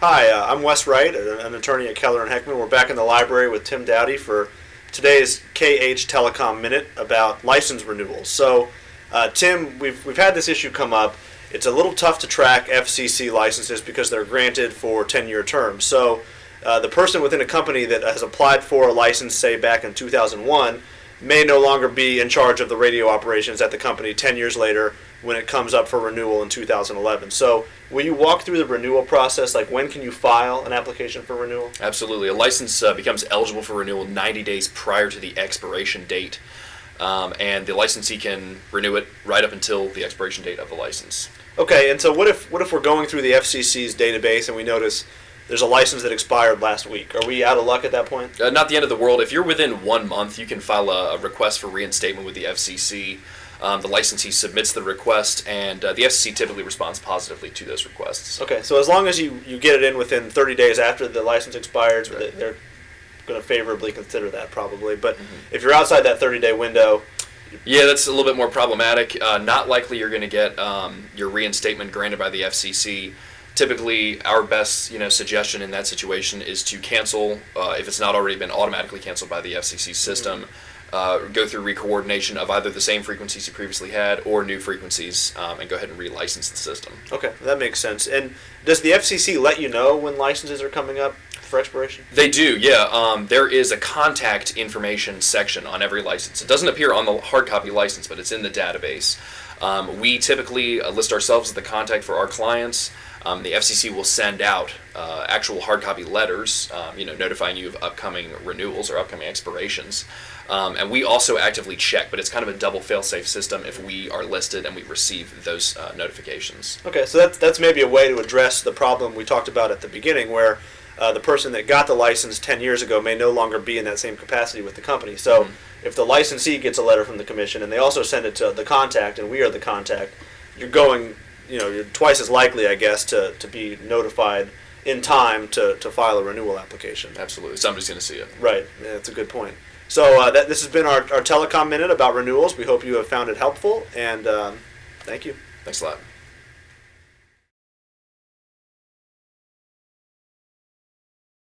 Hi, I'm Wes Wright, an attorney at Keller and Heckman. We're back in the library with Tim Dowdy for today's KH Telecom Minute about license renewals. So, Tim, we've had this issue come up. It's a little tough to track FCC licenses because they're granted for 10-year terms. So, the person within a company that has applied for a license, say back in 2001, may no longer be in charge of the radio operations at the company 10 years later when it comes up for renewal in 2011. So will you walk through the renewal process? Like, when can you file an application for renewal? Absolutely. A license becomes eligible for renewal 90 days prior to the expiration date, and the licensee can renew it right up until the expiration date of the license. Okay, and so what if we're going through the FCC's database and we notice there's a license that expired last week? Are we out of luck at that point? Not the end of the world. If you're within 1 month, you can file a request for reinstatement with the FCC. The licensee submits the request, and the FCC typically responds positively to those requests. Okay, so as long as you get it in within 30 days after the license expires, right, they're going to favorably consider that probably. But if you're outside that 30-day window... Yeah, that's a little bit more problematic. Not likely you're going to get your reinstatement granted by the FCC. Typically, our best suggestion in that situation is to cancel, if it's not already been automatically canceled by the FCC system, go through recoordination of either the same frequencies you previously had or new frequencies, and go ahead and relicense the system. Okay, that makes sense. And does the FCC let you know when licenses are coming up for expiration? They do, yeah. There is a contact information section on every license. It doesn't appear on the hard copy license, but it's in the database. We typically list ourselves as the contact for our clients. The FCC will send out actual hard copy letters, notifying you of upcoming renewals or upcoming expirations. And we also actively check, but it's kind of a double fail-safe system if we are listed and we receive those notifications. Okay, so that's maybe a way to address the problem we talked about at the beginning, where the person that got the license 10 years ago may no longer be in that same capacity with the company. So if the licensee gets a letter from the commission and they also send it to the contact and we are the contact, you're twice as likely, I guess, to be notified in time to file a renewal application. Absolutely. Somebody's going to see it. Right. Yeah, that's a good point. So this has been our Telecom Minute about renewals. We hope you have found it helpful, and thank you. Thanks a lot.